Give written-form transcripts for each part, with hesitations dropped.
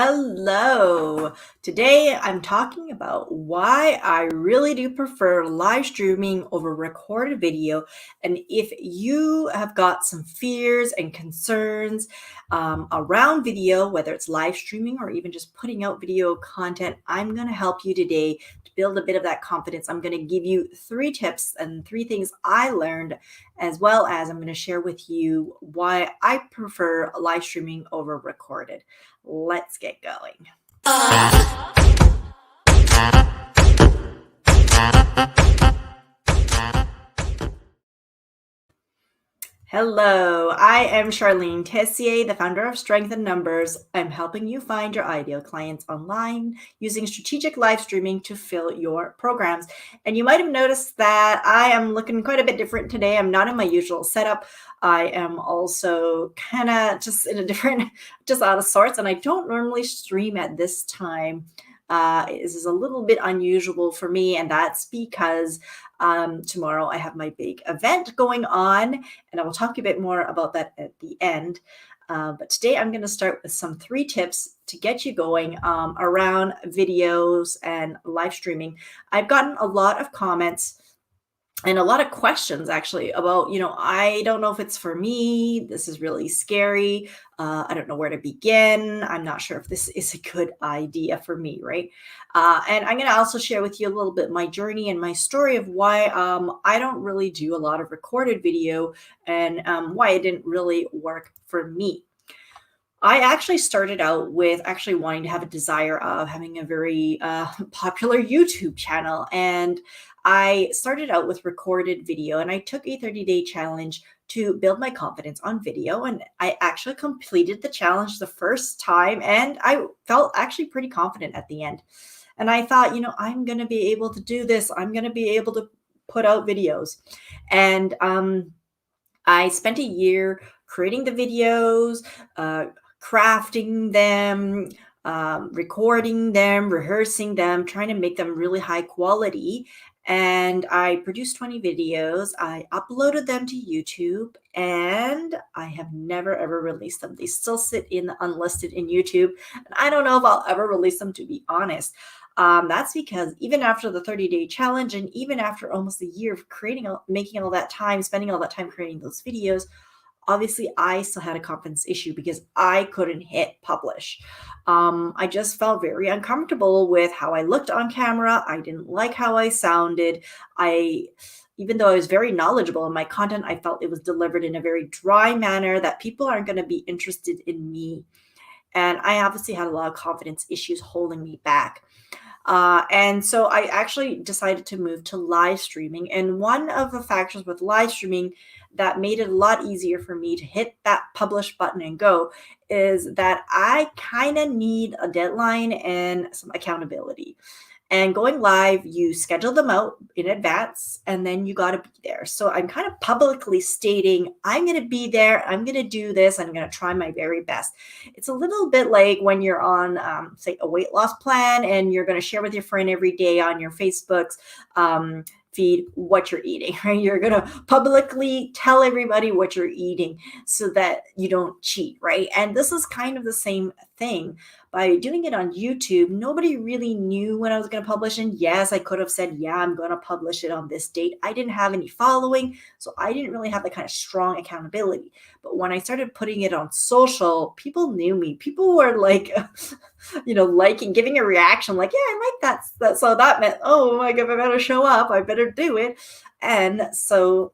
Hello. Today I'm talking about why I really do prefer live streaming over recorded video. And if you have got some fears and concerns around video, whether it's live streaming or even just putting out video content, I'm going to help you today to build a bit of that confidence. I'm going to give you 3 tips and 3 things I learned, as well as I'm going to share with you why I prefer live streaming over recorded. Let's get going. Hello, I am Charlene Tessier, the founder of Strength in Numbers. I'm helping you find your ideal clients online using strategic live streaming to fill your programs. And you might have noticed that I am looking quite a bit different today. I'm not in my usual setup. I am also kind of just in a different, just out of sorts, and I don't normally stream at this time. This is a little bit unusual for me, and that's because tomorrow I have my big event going on, and I will talk a bit more about that at the end. But today I'm going to start with some 3 tips to get you going around videos and live streaming. I've gotten a lot of comments and a lot of questions actually about, I don't know if it's for me. This is really scary. I don't know where to begin. I'm not sure if this is a good idea for me, right? And I'm going to also share with you a little bit my journey and my story of why I don't really do a lot of recorded video and why it didn't really work for me. I actually started out with actually wanting to have a desire of having a very popular YouTube channel. And I started out with recorded video, and I took a 30-day challenge to build my confidence on video. And I actually completed the challenge the first time, and I felt actually pretty confident at the end. And I thought, I'm going to be able to do this. I'm going to be able to put out videos. And I spent a year creating the videos, crafting them, recording them, rehearsing them, trying to make them really high quality. And I produced 20 videos. I uploaded them to YouTube, and I have never ever released them. They still sit in unlisted in YouTube. And I don't know if I'll ever release them, to be honest. That's because even after the 30-day challenge, and even after almost a year of making all that time, spending all that time creating those videos, obviously I still had a confidence issue because I couldn't hit publish. I just felt very uncomfortable with how I looked on camera. I didn't like how I sounded. Even though I was very knowledgeable in my content, I felt it was delivered in a very dry manner that people aren't going to be interested in me. And I obviously had a lot of confidence issues holding me back. And so I actually decided to move to live streaming. And one of the factors with live streaming that made it a lot easier for me to hit that publish button and go is that I kind of need a deadline and some accountability. And going live, you schedule them out in advance, and then you got to be there. So I'm kind of publicly stating, I'm going to be there. I'm going to do this. I'm going to try my very best. It's a little bit like when you're on, say, a weight loss plan, and you're going to share with your friend every day on your Facebook's feed what you're eating, right? You're going to publicly tell everybody what you're eating so that you don't cheat, right? And this is kind of the same thing. By doing it on YouTube, nobody really knew when I was going to publish. And yes, I could have said, yeah, I'm going to publish it on this date. I didn't have any following, so I didn't really have the kind of strong accountability. But when I started putting it on social, people knew me. People were like, liking, giving a reaction like, yeah, I like that. So that meant, oh my God, I better show up. I better do it. And so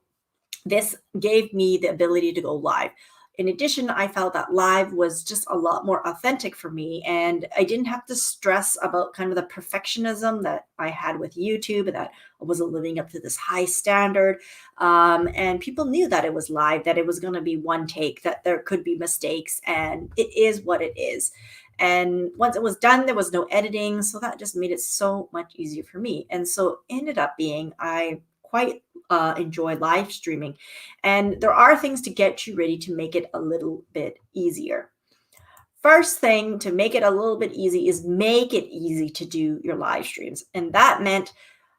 this gave me the ability to go live. In addition, I felt that live was just a lot more authentic for me, and I didn't have to stress about kind of the perfectionism that I had with YouTube, that I wasn't living up to this high standard. And people knew that it was live, that it was going to be one take, that there could be mistakes, and it is what it is. And once it was done, there was no editing. So that just made it so much easier for me. And so it ended up being, I quite enjoy live streaming. And there are things to get you ready to make it a little bit easier. First thing to make it a little bit easy is make it easy to do your live streams. And that meant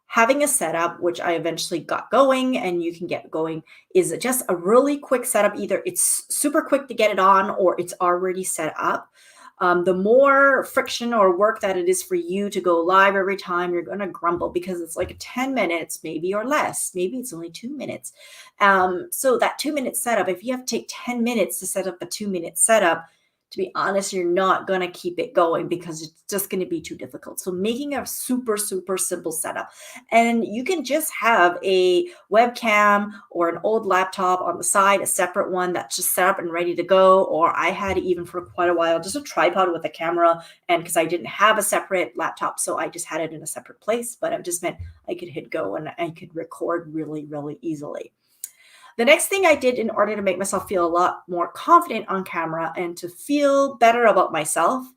having a setup, which I eventually got going, and you can get going, is just a really quick setup. Either it's super quick to get it on or it's already set up. The more friction or work that it is for you to go live every time, you're going to grumble because it's like 10 minutes, maybe, or less. Maybe it's only 2 minutes. So that 2 minute setup, if you have to take 10 minutes to set up a 2 minute setup, to be honest, you're not going to keep it going because it's just going to be too difficult. So making a super, super simple setup. And you can just have a webcam or an old laptop on the side, a separate one that's just set up and ready to go. Or I had even for quite a while, just a tripod with a camera. And because I didn't have a separate laptop, so I just had it in a separate place, but it just meant I could hit go and I could record really, really easily. The next thing I did in order to make myself feel a lot more confident on camera and to feel better about myself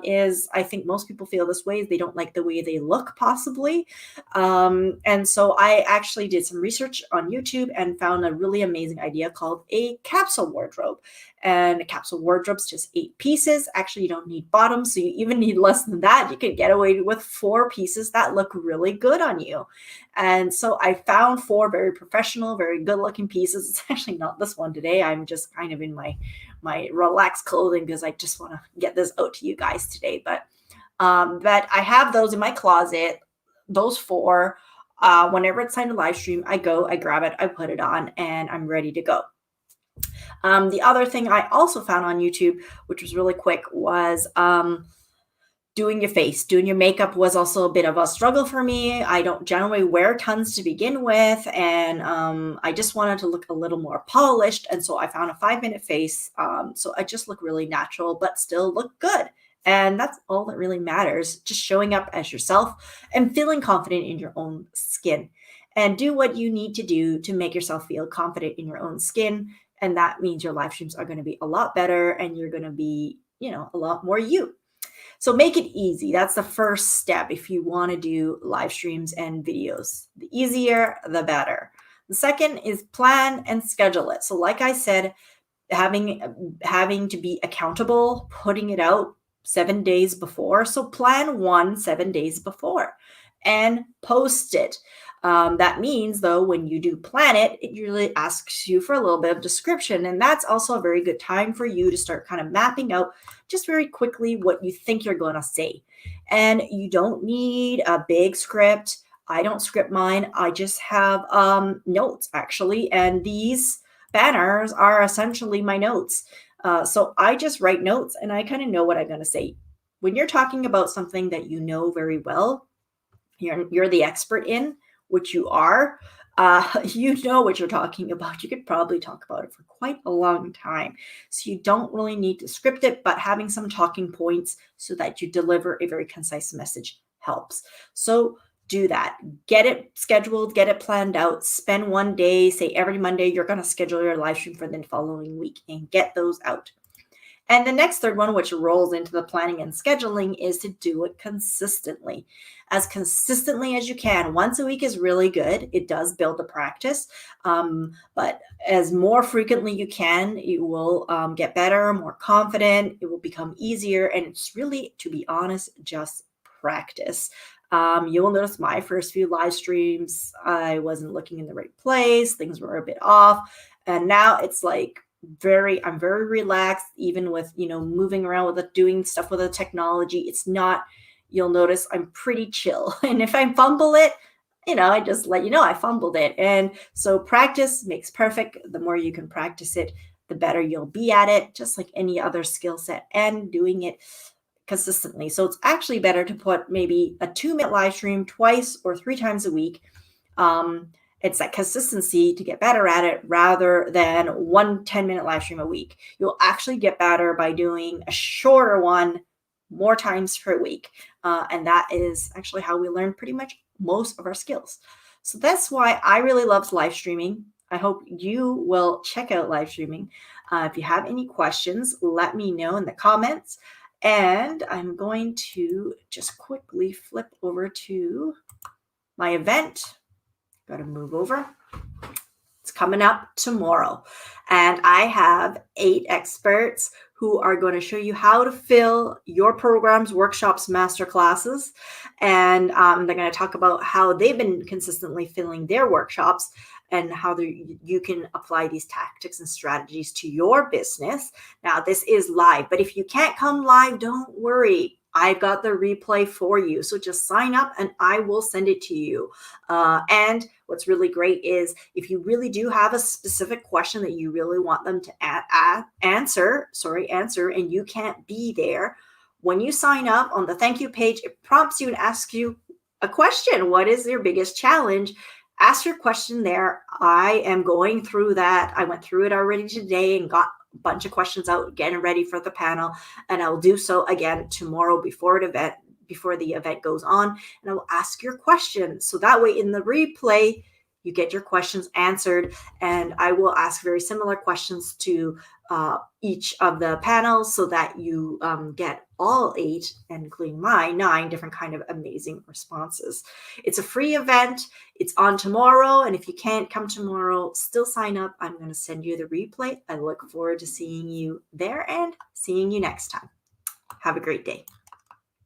is, I think most people feel this way. They don't like the way they look, possibly. And so I actually did some research on YouTube and found a really amazing idea called a capsule wardrobe. And a capsule wardrobe's just 8 pieces. Actually, you don't need bottoms, so you even need less than that. You could get away with 4 pieces that look really good on you. And so I found 4 very professional, very good looking pieces. It's actually not this one today. I'm just kind of in my relaxed clothing because I just want to get this out to you guys today. But I have those in my closet, those 4. Whenever it's time to live stream, I go, I grab it, I put it on, and I'm ready to go. The other thing I also found on YouTube, which was really quick, was doing your face. Doing your makeup was also a bit of a struggle for me. I don't generally wear tons to begin with, and I just wanted to look a little more polished. And so I found a 5-minute face. So I just look really natural, but still look good. And that's all that really matters. Just showing up as yourself and feeling confident in your own skin. And do what you need to do to make yourself feel confident in your own skin. And that means your live streams are going to be a lot better and you're going to be, a lot more you. So make it easy. That's the first step if you want to do live streams and videos. The easier, the better. The second is plan and schedule it. So like I said, having to be accountable, putting it out 7 days before. So plan one 7 days before and post it. That means, though, when you do plan it, it usually asks you for a little bit of description. And that's also a very good time for you to start kind of mapping out just very quickly what you think you're going to say. And you don't need a big script. I don't script mine. I just have notes, actually. And these banners are essentially my notes. So I just write notes and I kind of know what I'm going to say. When you're talking about something that you know very well, you're the expert in, which you are, you know what you're talking about. You could probably talk about it for quite a long time. So you don't really need to script it, but having some talking points so that you deliver a very concise message helps. So do that. Get it scheduled, get it planned out, spend one day, say every Monday, you're going to schedule your live stream for the following week and get those out. And the next third one, which rolls into the planning and scheduling, is to do it consistently as you can. Once a week is really good. It does build the practice. But as more frequently you can, you will get better, more confident. It will become easier. And it's really, to be honest, just practice. You will notice my first few live streams, I wasn't looking in the right place. Things were a bit off. And now it's like, I'm very relaxed, even with, moving around with doing stuff with the technology. It's not, you'll notice I'm pretty chill. And if I fumble it, I just let you know I fumbled it. And so practice makes perfect. The more you can practice it, the better you'll be at it, just like any other skill set, and doing it consistently. So it's actually better to put maybe a 2-minute live stream twice or 3 times a week. It's that consistency to get better at it rather than one 10-minute live stream a week. You'll actually get better by doing a shorter one more times per week. And that is actually how we learn pretty much most of our skills. So that's why I really love live streaming. I hope you will check out live streaming. If you have any questions, let me know in the comments. And I'm going to just quickly flip over to my event. Got to move over. It's coming up tomorrow. And I have 8 experts who are going to show you how to fill your programs, workshops, masterclasses. And they're going to talk about how they've been consistently filling their workshops and how you can apply these tactics and strategies to your business. Now, this is live, but if you can't come live, don't worry. I've got the replay for you. So just sign up and I will send it to you. And what's really great is if you really do have a specific question that you really want them to answer, and you can't be there, when you sign up on the thank you page, it prompts you and asks you a question. What is your biggest challenge? Ask your question there. I am going through that. I went through it already today and got a bunch of questions out, getting ready for the panel, and I'll do so again tomorrow before the event goes on, and I will ask your question. So that way in the replay, you get your questions answered, and I will ask very similar questions to each of the panels so that you get all 8, including my 9 different kind of amazing responses. It's a free event. It's on tomorrow. And if you can't come tomorrow, still sign up. I'm going to send you the replay. I look forward to seeing you there and seeing you next time. Have a great day.